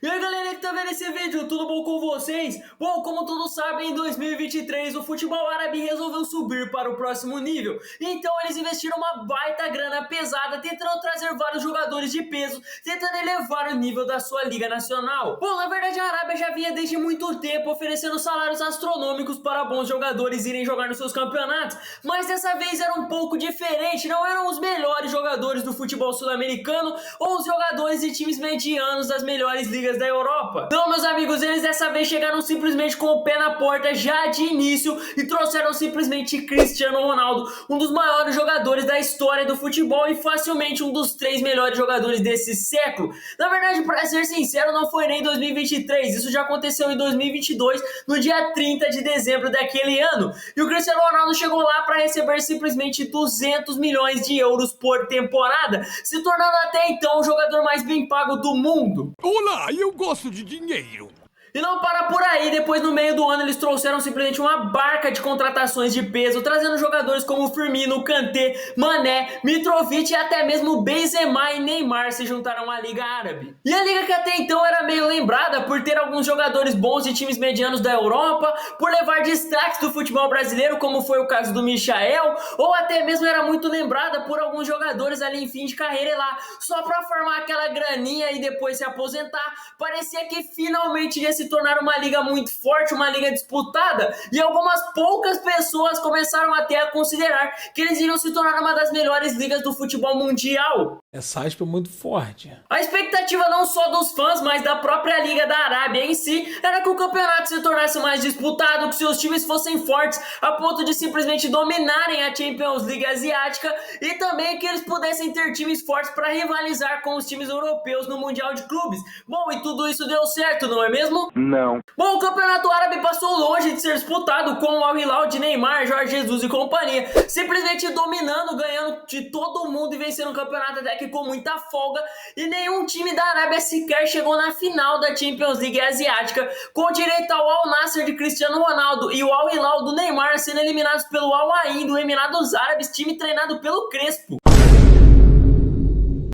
E aí galera que tá vendo esse vídeo, tudo bom com vocês? Bom, como todos sabem, em 2023 o futebol árabe resolveu subir para o próximo nível. Então eles investiram uma baita grana pesada tentando trazer vários jogadores de peso, tentando elevar o nível da sua liga nacional. Bom, na verdade a Arábia já vinha desde muito tempo oferecendo salários astronômicos para bons jogadores irem jogar nos seus campeonatos, mas dessa vez era um pouco diferente, não eram os melhores jogadores do futebol sul-americano ou os jogadores de times medianos das melhores ligas da Europa. Não, meus amigos, eles dessa vez chegaram simplesmente com o pé na porta já de início e trouxeram simplesmente Cristiano Ronaldo, um dos maiores jogadores da história do futebol e facilmente um dos 3 melhores jogadores desse século. Na verdade, para ser sincero, não foi nem em 2023, isso já aconteceu em 2022, no dia 30 de dezembro daquele ano. E o Cristiano Ronaldo chegou lá para receber simplesmente 200 milhões de euros por temporada, se tornando até então o jogador mais bem pago do mundo. Olá, eu gosto de dinheiro. E não para por aí, depois no meio do ano eles trouxeram simplesmente uma barca de contratações de peso, trazendo jogadores como Firmino, Kanté, Mané, Mitrovic e até mesmo Benzema e Neymar se juntaram à Liga Árabe. E a liga que até então era meio lembrada por ter alguns jogadores bons de times medianos da Europa, por levar destaques do futebol brasileiro, como foi o caso do Michael, ou até mesmo era muito lembrada por alguns jogadores ali em fim de carreira lá, só para formar aquela graninha e depois se aposentar. Parecia que finalmente ia se tornar uma liga muito forte, uma liga disputada, e algumas poucas pessoas começaram até a considerar que eles iriam se tornar uma das melhores ligas do futebol mundial. Essa aspa é muito forte. A expectativa não só dos fãs, mas da própria Liga da Arábia em si, era que o campeonato se tornasse mais disputado, que seus times fossem fortes a ponto de simplesmente dominarem a Champions League asiática e também que eles pudessem ter times fortes para rivalizar com os times europeus no Mundial de Clubes. Bom, e tudo isso deu certo, não é mesmo? Não. Bom, o campeonato árabe passou longe de ser disputado com o Al Hilal de Neymar, Jorge Jesus e companhia, simplesmente dominando, ganhando de todo mundo e vencendo o campeonato até que com muita folga, e nenhum time da Arábia sequer chegou na final da Champions League asiática, com direito ao Al Nassr de Cristiano Ronaldo e o Al Hilal do Neymar sendo eliminados pelo Al Ain do Emirados Árabes, time treinado pelo Crespo.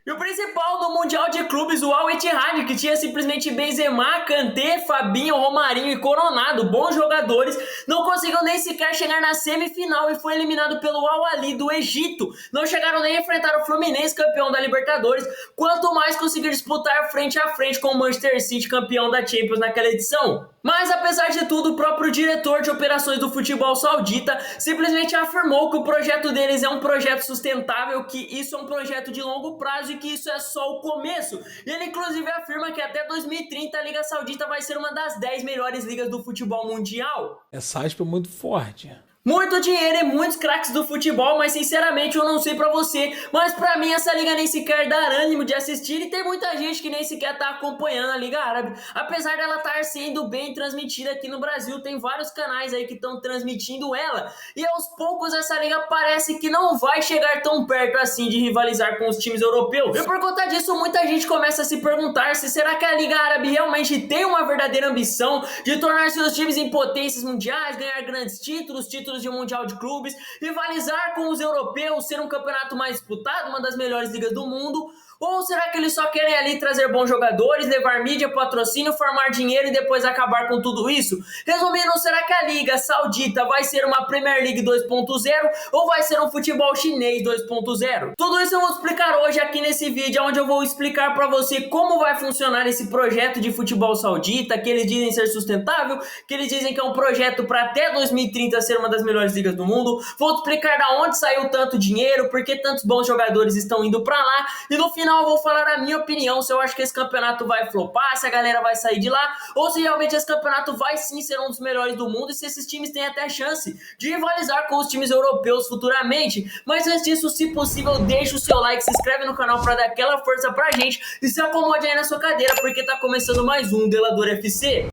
E o principal do Mundial de Clubes, o Al Ittihad, que tinha simplesmente Benzema, Kanté, Fabinho, Romarinho e Coronado, bons jogadores, não conseguiu nem sequer chegar na semifinal e foi eliminado pelo Al Ahly do Egito. Não chegaram nem a enfrentar o Fluminense, campeão da Libertadores, quanto mais conseguir disputar frente a frente com o Manchester City, campeão da Champions naquela edição. Mas apesar de tudo, o próprio diretor de operações do futebol saudita simplesmente afirmou que o projeto deles é um projeto sustentável, que isso é um projeto de longo prazo e que isso é só o começo. E ele inclusive afirma que até 2030 a Liga Saudita vai ser uma das 10 melhores ligas do futebol mundial. Essa aspa é muito forte. Muito dinheiro e muitos craques do futebol, mas sinceramente eu não sei pra você, mas pra mim essa liga nem sequer dá ânimo de assistir e tem muita gente que nem sequer tá acompanhando a Liga Árabe, apesar dela estar sendo bem transmitida aqui no Brasil, tem vários canais aí que estão transmitindo ela, e aos poucos essa liga parece que não vai chegar tão perto assim de rivalizar com os times europeus. E por conta disso muita gente começa a se perguntar se será que a Liga Árabe realmente tem uma verdadeira ambição de tornar seus times em potências mundiais, ganhar grandes títulos de um Mundial de Clubes, rivalizar com os europeus, ser um campeonato mais disputado, uma das melhores ligas do mundo, ou será que eles só querem ali trazer bons jogadores, levar mídia, patrocínio, formar dinheiro e depois acabar com tudo isso? Resumindo, será que a Liga Saudita vai ser uma Premier League 2.0 ou vai ser um futebol chinês 2.0? Tudo isso eu vou explicar hoje aqui nesse vídeo, onde eu vou explicar para você como vai funcionar esse projeto de futebol saudita, que eles dizem ser sustentável, que eles dizem que é um projeto para até 2030 ser uma das melhores ligas do mundo. Vou explicar da onde saiu tanto dinheiro, por que tantos bons jogadores estão indo para lá, e no final eu vou falar a minha opinião, se eu acho que esse campeonato vai flopar, se a galera vai sair de lá, ou se realmente esse campeonato vai sim ser um dos melhores do mundo e se esses times têm até chance de rivalizar com os times europeus futuramente. Mas antes disso, se possível, deixa o seu like, se inscreve no canal para dar aquela força pra gente e se acomode aí na sua cadeira porque tá começando mais um Delador FC.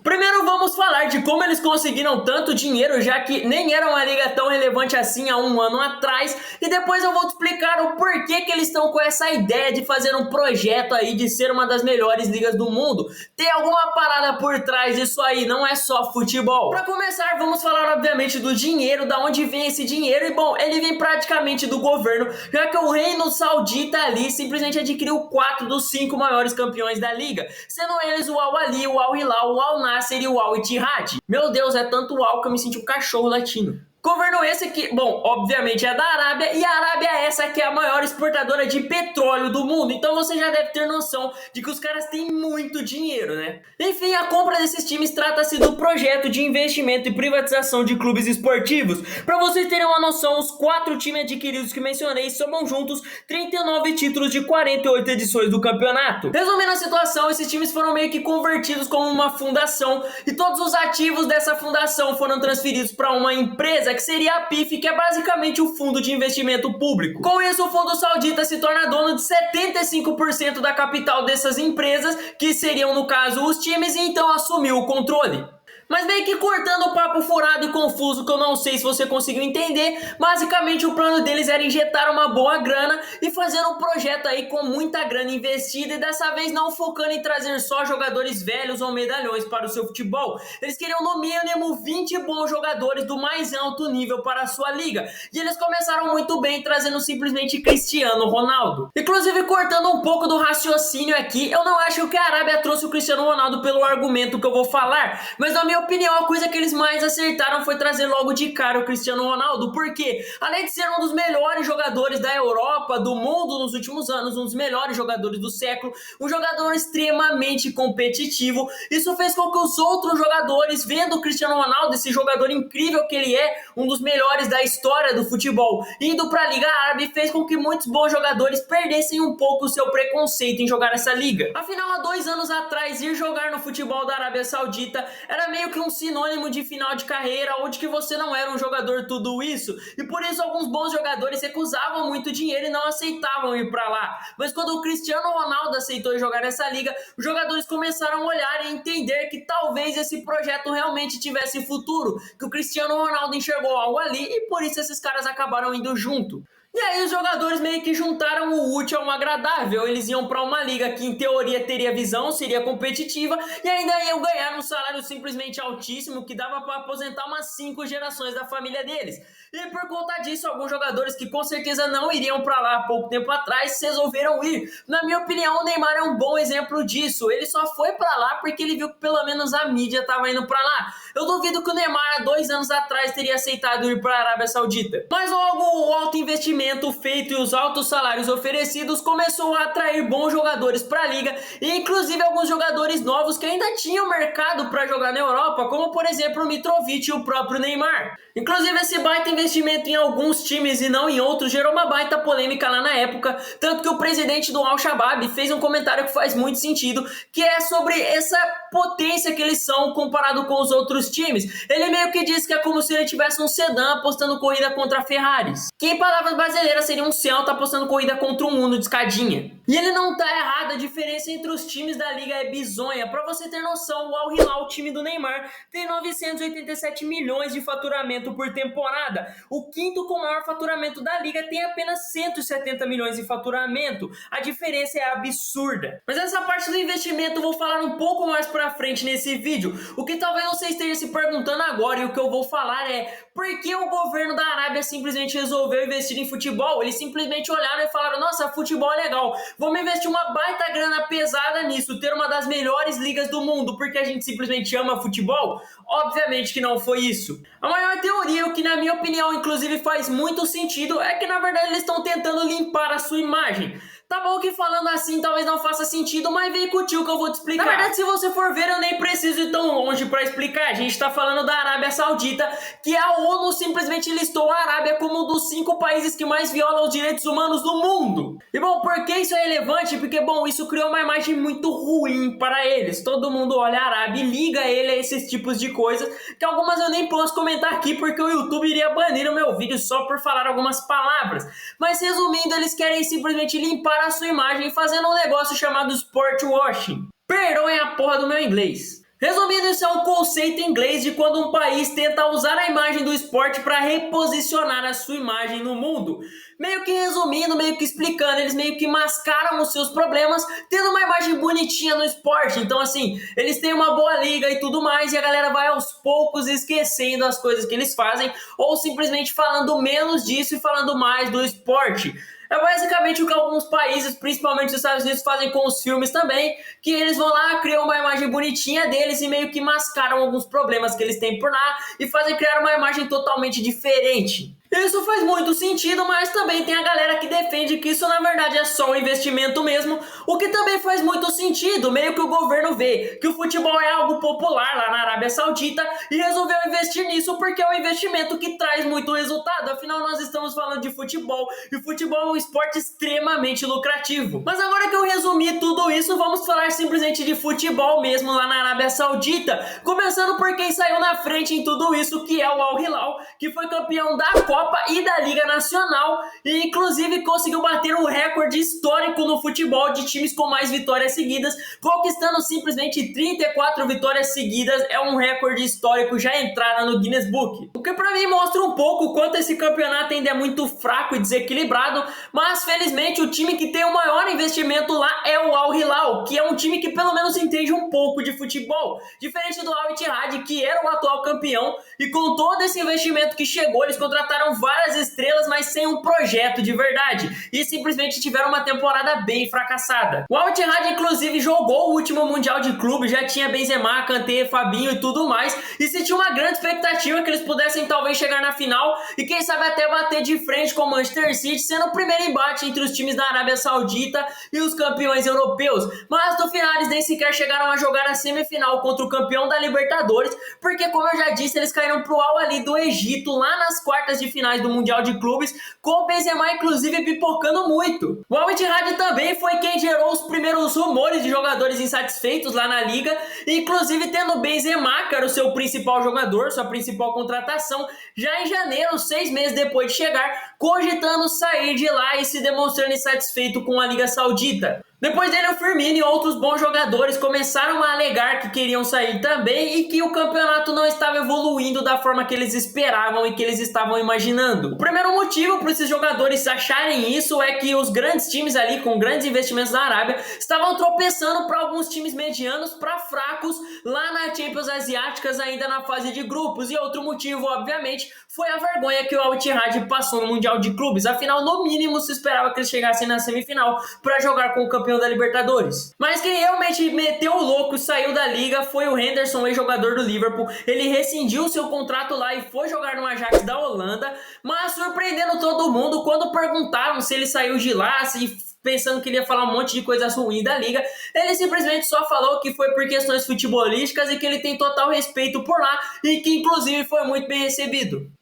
Primeiro vamos falar de como eles conseguiram tanto dinheiro, já que nem era uma liga tão relevante assim há um ano atrás, e depois eu vou te explicar o porquê que eles estão com essa ideia de fazer um projeto aí de ser uma das melhores ligas do mundo. Tem alguma parada por trás disso aí, não é só futebol. Para começar, vamos falar obviamente do dinheiro, da onde vem esse dinheiro, e bom, ele vem praticamente do governo, já que o Reino Saudita ali simplesmente adquiriu 4 dos 5 maiores campeões da liga, sendo eles o Al Ahly, o Al Hilal, o Al Nassr e o Al Ittihad. Meu Deus, é tanto Al que eu me senti um cachorro latino. Governo esse que, bom, obviamente é da Arábia, e a Arábia é essa que é a maior exportadora de petróleo do mundo, então você já deve ter noção de que os caras têm muito dinheiro, né? Enfim, a compra desses times trata-se do projeto de investimento e privatização de clubes esportivos. Para vocês terem uma noção, os 4 times adquiridos que mencionei somam juntos 39 títulos de 48 edições do campeonato. Resumindo a situação, esses times foram meio que convertidos como uma fundação, e todos os ativos dessa fundação foram transferidos para uma empresa que seria a PIF, que é basicamente o fundo de investimento público. Com isso, o fundo saudita se torna dono de 75% da capital dessas empresas, que seriam no caso os times, e então assumiu o controle. Mas meio que cortando o papo furado e confuso, que eu não sei se você conseguiu entender, basicamente o plano deles era injetar uma boa grana e fazer um projeto aí com muita grana investida, e dessa vez não focando em trazer só jogadores velhos ou medalhões para o seu futebol. Eles queriam no mínimo 20 bons jogadores do mais alto nível para a sua liga, e eles começaram muito bem trazendo simplesmente Cristiano Ronaldo. Inclusive, cortando um pouco do raciocínio aqui, eu não acho que a Arábia trouxe o Cristiano Ronaldo pelo argumento que eu vou falar, mas na minha opinião, a coisa que eles mais acertaram foi trazer logo de cara o Cristiano Ronaldo, porque além de ser um dos melhores jogadores da Europa, do mundo nos últimos anos, um dos melhores jogadores do século, um jogador extremamente competitivo, isso fez com que os outros jogadores, vendo o Cristiano Ronaldo, esse jogador incrível que ele é, um dos melhores da história do futebol, indo para a Liga Árabe, fez com que muitos bons jogadores perdessem um pouco o seu preconceito em jogar essa liga. Afinal, há 2 anos atrás, ir jogar no futebol da Arábia Saudita era meio que um sinônimo de final de carreira, ou de que você não era um jogador tudo isso, e por isso alguns bons jogadores recusavam muito dinheiro e não aceitavam ir para lá. Mas quando o Cristiano Ronaldo aceitou jogar nessa liga, os jogadores começaram a olhar e entender que talvez esse projeto realmente tivesse futuro, que o Cristiano Ronaldo enxergou algo ali, e por isso esses caras acabaram indo junto. E aí os jogadores meio que juntaram o útil ao agradável. Eles iam para uma liga que em teoria teria visão, seria competitiva, e ainda iam ganhar um salário simplesmente altíssimo, que dava para aposentar umas 5 gerações da família deles. E por conta disso, alguns jogadores que com certeza não iriam para lá há pouco tempo atrás resolveram ir. Na minha opinião, o Neymar é um bom exemplo disso. Ele só foi para lá porque ele viu que pelo menos a mídia estava indo para lá. Eu duvido que o Neymar há 2 anos atrás teria aceitado ir para a Arábia Saudita. Mas logo o alto investimento feito e os altos salários oferecidos começou a atrair bons jogadores para a liga, e inclusive alguns jogadores novos que ainda tinham mercado para jogar na Europa, como por exemplo o Mitrovic e o próprio Neymar. Inclusive esse baita investimento em alguns times e não em outros gerou uma baita polêmica lá na época, tanto que o presidente do Al-Shabaab fez um comentário que faz muito sentido, que é sobre essa potência que eles são comparado com os outros times. Ele meio que disse que é como se ele tivesse um sedã apostando corrida contra Ferraris, que em palavras brasileiras seria um Celta apostando corrida contra um Uno de escadinha. E ele não tá errado, a diferença entre os times da liga é bizonha. Pra você ter noção, o Al Hilal, o time do Neymar, tem 987 milhões de faturamento por temporada. O quinto com maior faturamento da liga tem apenas 170 milhões de faturamento. A diferença é absurda. Mas essa parte do investimento eu vou falar um pouco mais pra frente nesse vídeo. O que talvez você esteja se perguntando agora, e o que eu vou falar é: por que o governo da Arábia simplesmente resolveu investir em futebol? Eles simplesmente olharam e falaram: nossa, futebol é legal, vamos investir uma baita grana pesada nisso, ter uma das melhores ligas do mundo, porque a gente simplesmente ama futebol? Obviamente que não foi isso. A maior teoria, o que na minha opinião inclusive faz muito sentido, é que na verdade eles estão tentando limpar a sua imagem. Tá bom que falando assim talvez não faça sentido, mas vem com o tio que eu vou te explicar. Na verdade, se você for ver, eu nem preciso ir tão longe pra explicar. A gente tá falando da Arábia Saudita, que a ONU simplesmente listou a Arábia como um dos 5 países que mais violam os direitos humanos do mundo. E bom, por que isso é relevante? Porque, bom, isso criou uma imagem muito ruim para eles. Todo mundo olha a Arábia e liga ele a esses tipos de coisas, que algumas eu nem posso comentar aqui, porque o YouTube iria banir o meu vídeo só por falar algumas palavras. Mas resumindo, eles querem simplesmente limpar a sua imagem fazendo um negócio chamado sport washing. Perdoem a porra do meu inglês. Resumindo, isso é um conceito inglês de quando um país tenta usar a imagem do esporte para reposicionar a sua imagem no mundo. Meio que resumindo, meio que explicando, eles meio que mascaram os seus problemas tendo uma imagem bonitinha no esporte. Então assim, eles têm uma boa liga e tudo mais e a galera vai aos poucos esquecendo as coisas que eles fazem ou simplesmente falando menos disso e falando mais do esporte. É basicamente o que alguns países, principalmente os Estados Unidos, fazem com os filmes também, que eles vão lá, criam uma imagem bonitinha deles e meio que mascaram alguns problemas que eles têm por lá e fazem criar uma imagem totalmente diferente. Isso faz muito sentido, mas também tem a galera que defende que isso na verdade é só um investimento mesmo, o que também faz muito sentido, meio que o governo vê que o futebol é algo popular lá na Arábia Saudita e resolveu investir nisso porque é um investimento que traz muito resultado, afinal nós estamos falando de futebol e o futebol é um esporte extremamente lucrativo. Mas agora que eu resumi tudo isso, vamos falar simplesmente de futebol mesmo lá na Arábia Saudita, começando por quem saiu na frente em tudo isso, que é o Al Hilal, que foi campeão da Copa e da Liga Nacional e inclusive conseguiu bater um recorde histórico no futebol de times com mais vitórias seguidas, conquistando simplesmente 34 vitórias seguidas. É um recorde histórico, já entrada no Guinness Book, o que pra mim mostra um pouco o quanto esse campeonato ainda é muito fraco e desequilibrado, mas felizmente o time que tem o maior investimento lá é o Al Hilal, que é um time que pelo menos entende um pouco de futebol, diferente do Al Ittihad, que era o atual campeão, e com todo esse investimento que chegou, eles contrataram várias estrelas, mas sem um projeto de verdade, e simplesmente tiveram uma temporada bem fracassada. O Al Ittihad inclusive jogou o último Mundial de Clube, já tinha Benzema, Kanté, Fabinho e tudo mais, e se tinha uma grande expectativa que eles pudessem talvez chegar na final, e quem sabe até bater de frente com o Manchester City, sendo o primeiro embate entre os times da Arábia Saudita e os campeões europeus, mas no final eles nem sequer chegaram a jogar a semifinal contra o campeão da Libertadores, porque como eu já disse, eles caíram pro Al Ahly do Egito, lá nas quartas de finais do Mundial de Clubes, com o Benzema inclusive pipocando muito. O Al Ittihad também foi quem gerou os primeiros rumores de jogadores insatisfeitos lá na liga, inclusive tendo o Benzema, que era o seu principal jogador, sua principal contratação, já em janeiro, 6 meses depois de chegar, cogitando sair de lá e se demonstrando insatisfeito com a Liga Saudita. Depois dele, o Firmino e outros bons jogadores começaram a alegar que queriam sair também e que o campeonato não estava evoluindo da forma que eles esperavam e que eles estavam imaginando. O primeiro motivo para esses jogadores acharem isso é que os grandes times ali, com grandes investimentos na Arábia, estavam tropeçando para alguns times medianos, para fracos, lá na Champions Asiáticas, ainda na fase de grupos. E outro motivo, obviamente, foi a vergonha que o Al Ittihad passou no Mundial de Clubes. Afinal, no mínimo, se esperava que eles chegassem na semifinal para jogar com o campeão da Libertadores. Mas quem realmente meteu o louco e saiu da liga foi o Henderson, ex-jogador do Liverpool. Ele rescindiu seu contrato lá e foi jogar no Ajax da Holanda, mas surpreendendo todo mundo quando perguntaram se ele saiu de lá, se pensando que ele ia falar um monte de coisas ruins da liga, ele simplesmente só falou que foi por questões futebolísticas e que ele tem total respeito por lá e que inclusive foi muito bem recebido.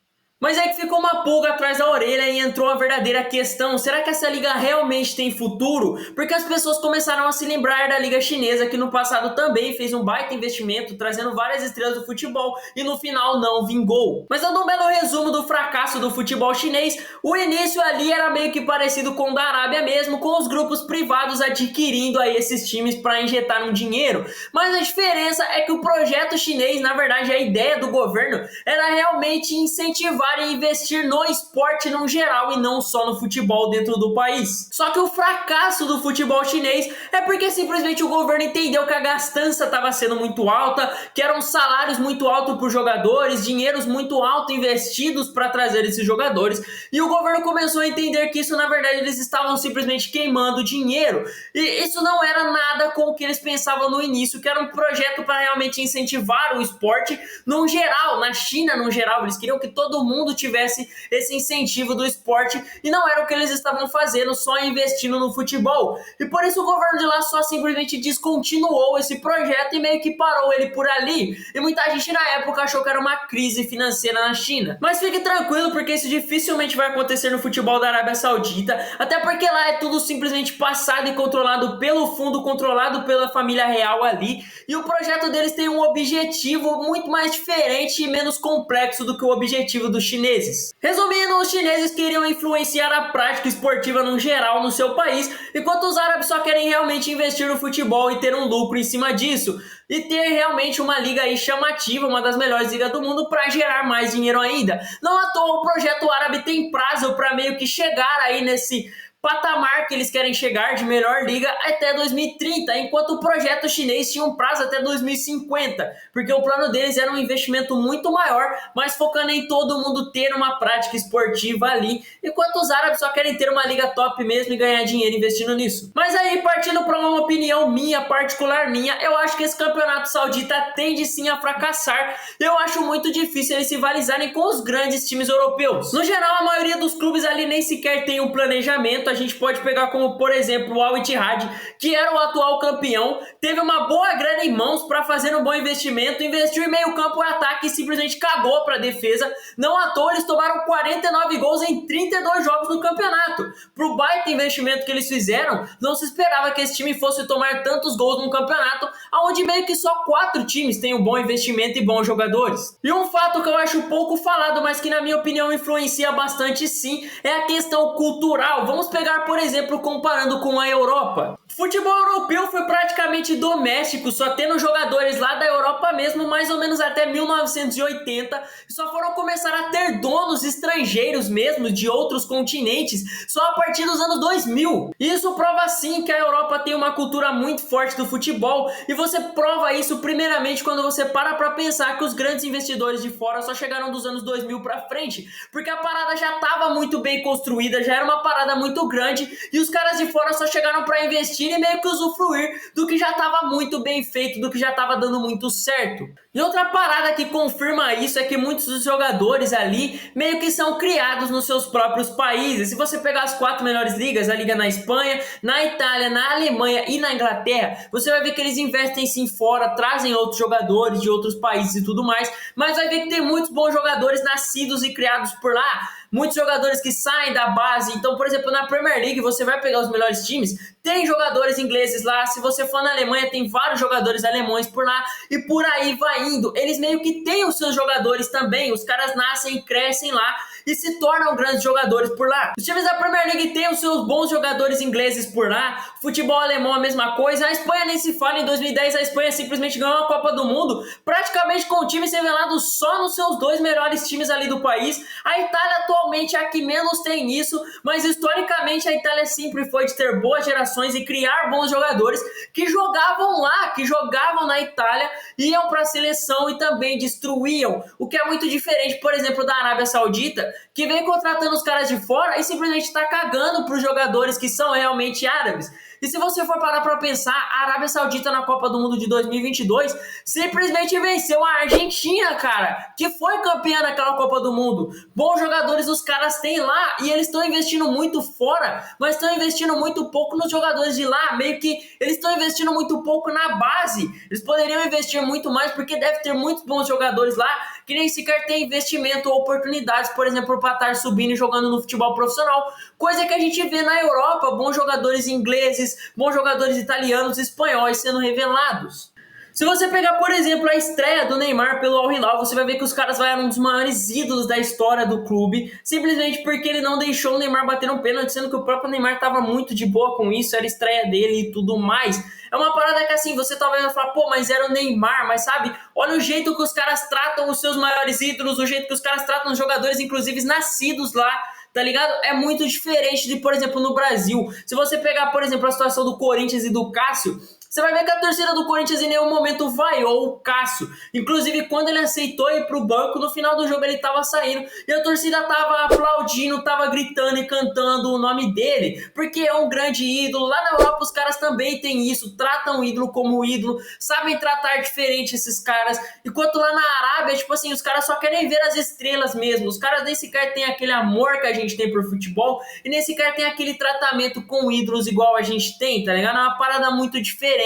Mas é que ficou uma pulga atrás da orelha e entrou a verdadeira questão: será que essa liga realmente tem futuro? Porque as pessoas começaram a se lembrar da liga chinesa, que no passado também fez um baita investimento, trazendo várias estrelas do futebol e no final não vingou. Mas dando um belo resumo do fracasso do futebol chinês, o início ali era meio que parecido com o da Arábia mesmo, com os grupos privados adquirindo aí esses times para injetar um dinheiro. Mas a diferença é que o projeto chinês, na verdade a ideia do governo, era realmente incentivar e investir no esporte no geral e não só no futebol dentro do país. Só que o fracasso do futebol chinês é porque simplesmente o governo entendeu que a gastança estava sendo muito alta, que eram salários muito altos por jogadores, dinheiros muito altos investidos para trazer esses jogadores, e o governo começou a entender que isso na verdade eles estavam simplesmente queimando dinheiro, e isso não era nada com o que eles pensavam no início, que era um projeto para realmente incentivar o esporte no geral, na China no geral. Eles queriam que todo mundo tivesse esse incentivo do esporte e não era o que eles estavam fazendo, só investindo no futebol. E por isso o governo de lá só simplesmente descontinuou esse projeto e meio que parou ele por ali. E muita gente na época achou que era uma crise financeira na China. Mas fique tranquilo, porque isso dificilmente vai acontecer no futebol da Arábia Saudita, até porque lá é tudo simplesmente passado e controlado pelo fundo, controlado pela família real ali, e o projeto deles tem um objetivo muito mais diferente e menos complexo do que o objetivo do chineses. Resumindo, os chineses queriam influenciar a prática esportiva no geral no seu país, enquanto os árabes só querem realmente investir no futebol e ter um lucro em cima disso, e ter realmente uma liga aí chamativa, uma das melhores ligas do mundo, para gerar mais dinheiro ainda. Não à toa o projeto árabe tem prazo para meio que chegar aí nesse patamar que eles querem chegar de melhor liga até 2030, enquanto o projeto chinês tinha um prazo até 2050, porque o plano deles era um investimento muito maior, mas focando em todo mundo ter uma prática esportiva ali, enquanto os árabes só querem ter uma liga top mesmo e ganhar dinheiro investindo nisso. Mas aí, partindo para uma opinião minha, particular minha, eu acho que esse campeonato saudita tende sim a fracassar. Eu acho muito difícil eles se rivalizarem com os grandes times europeus. No geral, a maioria dos clubes ali nem sequer tem um planejamento. A gente pode pegar como, por exemplo, o Al Ittihad, que era o atual campeão, teve uma boa grana em mãos para fazer um bom investimento, investiu em meio campo e ataque e simplesmente cagou para a defesa. Não à toa, eles tomaram 49 gols em 32 jogos no campeonato. Pro baita investimento que eles fizeram, não se esperava que esse time fosse tomar tantos gols num campeonato, onde meio que só 4 times têm um bom investimento e bons jogadores. E um fato que eu acho pouco falado, mas que na minha opinião influencia bastante sim, é a questão cultural. Vamos pegar, por exemplo, comparando com a Europa. O futebol europeu foi praticamente doméstico, só tendo jogadores lá da Europa mesmo, mais ou menos até 1980, e só foram começar a ter donos estrangeiros mesmo, de outros continentes, só a partir dos anos 2000. Isso prova sim que a Europa tem uma cultura muito forte do futebol, e você prova isso primeiramente quando você para pra pensar que os grandes investidores de fora só chegaram dos anos 2000 pra frente, porque a parada já estava muito bem construída, já era uma parada muito grande, e os caras de fora só chegaram pra investir e meio que usufruir do que já estava muito bem feito, do que já estava dando muito certo. E outra parada que confirma isso é que muitos dos jogadores ali meio que são criados nos seus próprios países. Se você pegar as 4 melhores ligas, a liga na Espanha, na Itália, na Alemanha e na Inglaterra, você vai ver que eles investem sim fora, trazem outros jogadores de outros países e tudo mais, mas vai ver que tem muitos bons jogadores nascidos e criados por lá, muitos jogadores que saem da base. Então, por exemplo, na Premier League você vai pegar os melhores times, tem jogadores ingleses lá. Se você for na Alemanha, tem vários jogadores alemães por lá, e por aí vai indo. Eles meio que têm os seus jogadores também, os caras nascem e crescem lá e se tornam grandes jogadores por lá. Os times da Premier League têm os seus bons jogadores ingleses por lá, futebol alemão a mesma coisa, a Espanha nem se fala. Em 2010 a Espanha simplesmente ganhou a Copa do Mundo, praticamente com times revelados só nos seus 2 melhores times ali do país. A Itália atualmente é a que menos tem isso, mas historicamente a Itália sempre foi de ter boas gerações e criar bons jogadores que jogavam lá, que jogavam na Itália, iam para a seleção e também destruíam, o que é muito diferente, por exemplo, da Arábia Saudita, que vem contratando os caras de fora e simplesmente está cagando para os jogadores que são realmente árabes. E se você for parar para pensar, a Arábia Saudita na Copa do Mundo de 2022 simplesmente venceu a Argentina, cara, que foi campeã naquela Copa do Mundo. Bons jogadores os caras têm lá e eles estão investindo muito fora, mas estão investindo muito pouco nos jogadores de lá. Meio que eles estão investindo muito pouco na base. Eles poderiam investir muito mais, porque deve ter muitos bons jogadores lá que nem sequer tem investimento ou oportunidades, por exemplo, para estar subindo e jogando no futebol profissional, coisa que a gente vê na Europa, bons jogadores ingleses, bons jogadores italianos, espanhóis sendo revelados. Se você pegar, por exemplo, a estreia do Neymar pelo Al Hilal, você vai ver que os caras eram um dos maiores ídolos da história do clube, simplesmente porque ele não deixou o Neymar bater um pênalti, sendo que o próprio Neymar estava muito de boa com isso, era a estreia dele e tudo mais. É uma parada que assim, você talvez vai falar, pô, mas era o Neymar, mas sabe, olha o jeito que os caras tratam os seus maiores ídolos, o jeito que os caras tratam os jogadores, inclusive nascidos lá, tá ligado? É muito diferente de, por exemplo, no Brasil. Se você pegar, por exemplo, a situação do Corinthians e do Cássio, você vai ver que a torcida do Corinthians em nenhum momento vaiou o Cássio. Inclusive, quando ele aceitou ir pro banco, no final do jogo ele tava saindo e a torcida tava aplaudindo, tava gritando e cantando o nome dele, porque é um grande ídolo. Lá na Europa os caras também têm isso, tratam o ídolo como ídolo, sabem tratar diferente esses caras. Enquanto lá na Arábia, tipo assim, os caras só querem ver as estrelas mesmo. Os caras nem sequer têm aquele amor que a gente tem por futebol e nem sequer tem aquele tratamento com ídolos igual a gente tem, tá ligado? É uma parada muito diferente,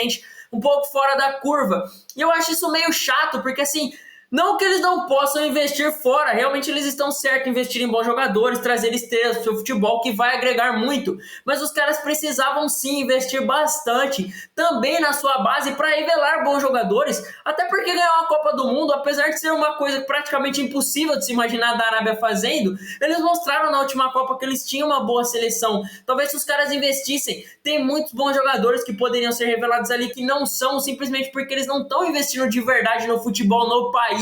um pouco fora da curva. E eu acho isso meio chato, porque assim, Não que eles não possam investir fora, realmente eles estão certos em investir em bons jogadores, trazer estrelas para o seu futebol, que vai agregar muito. Mas os caras precisavam sim investir bastante também na sua base para revelar bons jogadores, até porque ganhar uma Copa do Mundo, apesar de ser uma coisa praticamente impossível de se imaginar da Arábia fazendo, eles mostraram na última Copa que eles tinham uma boa seleção. Talvez se os caras investissem, tem muitos bons jogadores que poderiam ser revelados ali que não são, simplesmente porque eles não estão investindo de verdade no futebol no país.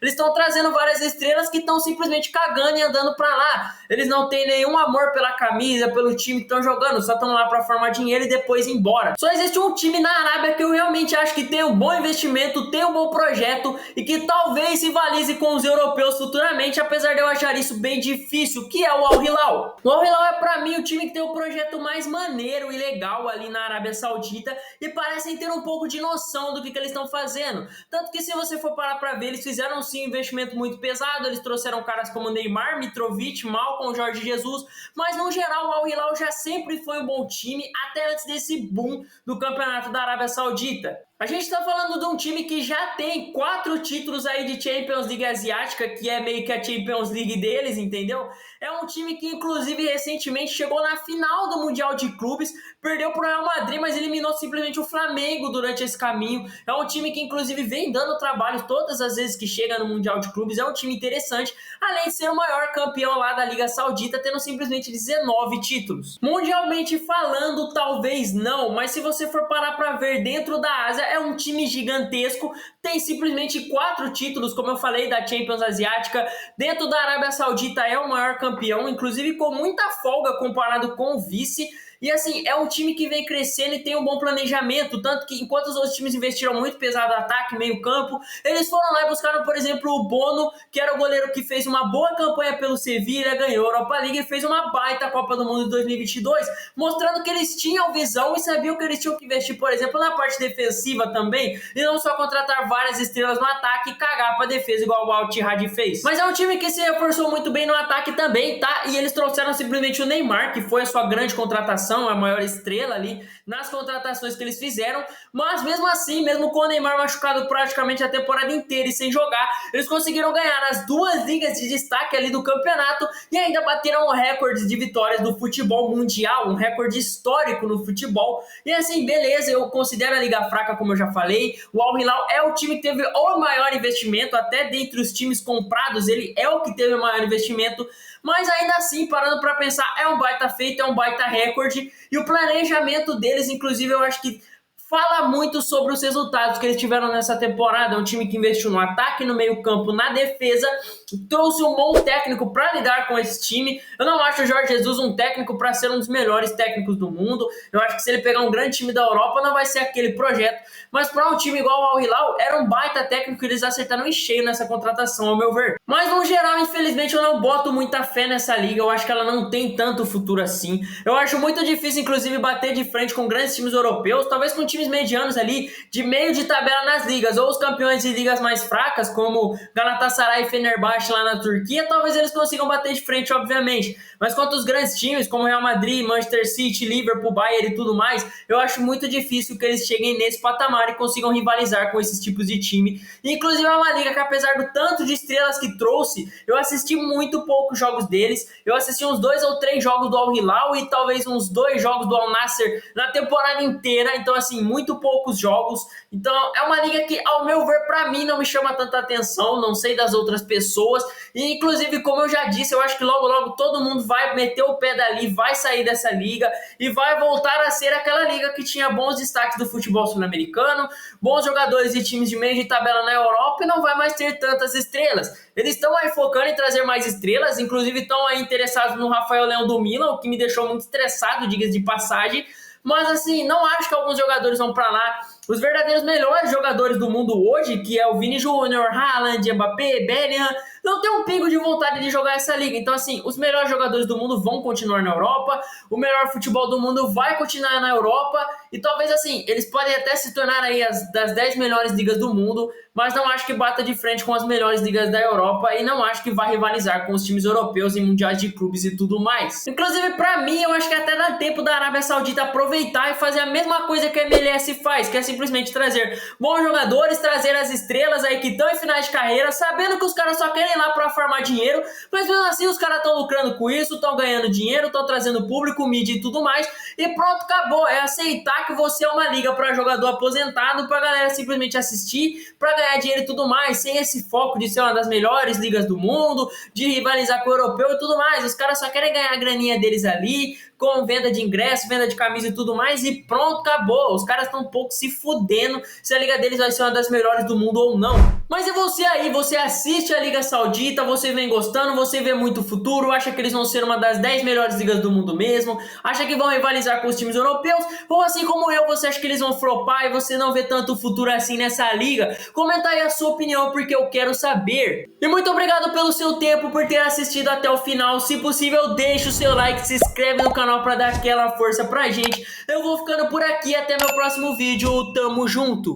Eles estão trazendo várias estrelas que estão simplesmente cagando e andando pra lá. Eles não têm nenhum amor pela camisa, pelo time que estão jogando, só estão lá pra formar dinheiro e depois ir embora. Só existe um time na Arábia que eu realmente acho que tem um bom investimento, tem um bom projeto e que talvez se rivalize com os europeus futuramente, apesar de eu achar isso bem difícil, que é o Al Hilal. O Al Hilal é pra mim o time que tem o projeto mais maneiro e legal ali na Arábia Saudita e parecem ter um pouco de noção do que eles estão fazendo. Tanto que se você for parar pra ver, eles fizeram sim um investimento muito pesado, eles trouxeram caras como Neymar, Mitrovic, Malcom, Jorge Jesus, mas no geral o Al Hilal já sempre foi um bom time, até antes desse boom do campeonato da Arábia Saudita. A gente está falando de um time que já tem 4 títulos aí de Champions League Asiática, que é meio que a Champions League deles, entendeu? É um time que, inclusive, recentemente chegou na final do Mundial de Clubes, perdeu para o Real Madrid, mas eliminou simplesmente o Flamengo durante esse caminho. É um time que, inclusive, vem dando trabalho todas as vezes que chega no Mundial de Clubes. É um time interessante, além de ser o maior campeão lá da Liga Saudita, tendo simplesmente 19 títulos. Mundialmente falando, talvez não, mas se você for parar para ver dentro da Ásia, é um time gigantesco, tem simplesmente 4 títulos, como eu falei, da Champions Asiática. Dentro da Arábia Saudita é o maior campeão, inclusive com muita folga comparado com o vice. E assim, é um time que vem crescendo e tem um bom planejamento, tanto que enquanto os outros times investiram muito pesado no ataque, meio campo, eles foram lá e buscaram, por exemplo, o Bono, que era o goleiro que fez uma boa campanha pelo Sevilla, ganhou a Europa League e fez uma baita Copa do Mundo de 2022, mostrando que eles tinham visão e sabiam que eles tinham que investir, por exemplo, na parte defensiva também, e não só contratar várias estrelas no ataque e cagar pra defesa, igual o Al Ittihad fez. Mas é um time que se reforçou muito bem no ataque também, tá? E eles trouxeram simplesmente o Neymar, que foi a sua grande contratação, a maior estrela ali nas contratações que eles fizeram, mas mesmo assim, mesmo com o Neymar machucado praticamente a temporada inteira e sem jogar, eles conseguiram ganhar as 2 ligas de destaque ali do campeonato e ainda bateram o recorde de vitórias do futebol mundial, um recorde histórico no futebol. E assim, beleza, eu considero a liga fraca, como eu já falei. O Al Hilal é o time que teve o maior investimento, até dentre os times comprados, ele é o que teve o maior investimento, mas ainda assim, parando para pensar, é um baita feito, é um baita recorde, e o planejamento deles, inclusive, eu acho que fala muito sobre os resultados que eles tiveram nessa temporada. É um time que investiu no ataque, no meio campo, na defesa, trouxe um bom técnico para lidar com esse time. Eu não acho o Jorge Jesus um técnico para ser um dos melhores técnicos do mundo. Eu acho que se ele pegar um grande time da Europa, não vai ser aquele projeto. Mas para um time igual ao Al Hilal, era um baita técnico e eles acertaram em cheio nessa contratação, ao meu ver. Mas no geral, infelizmente, eu não boto muita fé nessa liga. Eu acho que ela não tem tanto futuro assim. Eu acho muito difícil, inclusive, bater de frente com grandes times europeus, talvez com times medianos ali, de meio de tabela nas ligas, ou os campeões de ligas mais fracas, como Galatasaray e Fenerbahçe lá na Turquia, talvez eles consigam bater de frente, obviamente. Mas quanto os grandes times, como Real Madrid, Manchester City, Liverpool, Bayern e tudo mais, eu acho muito difícil que eles cheguem nesse patamar e consigam rivalizar com esses tipos de time. E, inclusive, é uma liga que, apesar do tanto de estrelas que trouxe, eu assisti muito poucos jogos deles. Eu assisti uns 2 ou 3 jogos do Al Hilal e talvez uns 2 jogos do Al Nassr na temporada inteira. Então, assim, muito poucos jogos. Então, é uma liga que, ao meu ver, pra mim, não me chama tanta atenção. Não sei das outras pessoas. E, inclusive, como eu já disse, eu acho que logo, logo todo mundo vai meter o pé dali, vai sair dessa liga e vai voltar a ser aquela liga que tinha bons destaques do futebol sul-americano, bons jogadores e times de meio de tabela na Europa e não vai mais ter tantas estrelas. Eles estão aí focando em trazer mais estrelas, inclusive estão aí interessados no Rafael Leão do Milan, o que me deixou muito estressado, diga-se de passagem. Mas assim, não acho que alguns jogadores vão pra lá. Os verdadeiros melhores jogadores do mundo hoje, que é o Vini Júnior, Haaland, Mbappé, Bellingham, não tem um pingo de vontade de jogar essa liga. Então assim, os melhores jogadores do mundo vão continuar na Europa, o melhor futebol do mundo vai continuar na Europa, e talvez assim, eles podem até se tornar aí das 10 melhores ligas do mundo, mas não acho que bata de frente com as melhores ligas da Europa e não acho que vai rivalizar com os times europeus em mundiais de clubes e tudo mais. Inclusive, pra mim, eu acho que até dá tempo da Arábia Saudita aproveitar e fazer a mesma coisa que a MLS faz, que é simplesmente simplesmente trazer bons jogadores, trazer as estrelas aí que estão em finais de carreira, sabendo que os caras só querem ir lá pra farmar dinheiro, mas mesmo assim os caras estão lucrando com isso, estão ganhando dinheiro, estão trazendo público, mídia e tudo mais, e pronto, acabou. É aceitar que você é uma liga pra jogador aposentado, pra galera simplesmente assistir, pra ganhar dinheiro e tudo mais, sem esse foco de ser uma das melhores ligas do mundo, de rivalizar com o europeu e tudo mais. Os caras só querem ganhar a graninha deles ali, com venda de ingresso, venda de camisa e tudo mais, e pronto, acabou. Os caras estão um pouco se fudendo se a liga deles vai ser uma das melhores do mundo ou não. Mas e você aí? Você assiste a Liga Saudita, você vem gostando, você vê muito futuro, acha que eles vão ser uma das 10 melhores ligas do mundo mesmo, acha que vão rivalizar com os times europeus, ou assim como eu, você acha que eles vão flopar e você não vê tanto futuro assim nessa liga? Comenta aí a sua opinião, porque eu quero saber. E muito obrigado pelo seu tempo, por ter assistido até o final. Se possível, deixa o seu like, se inscreve no canal pra dar aquela força pra gente. Eu vou ficando por aqui, até meu próximo vídeo, tamo junto!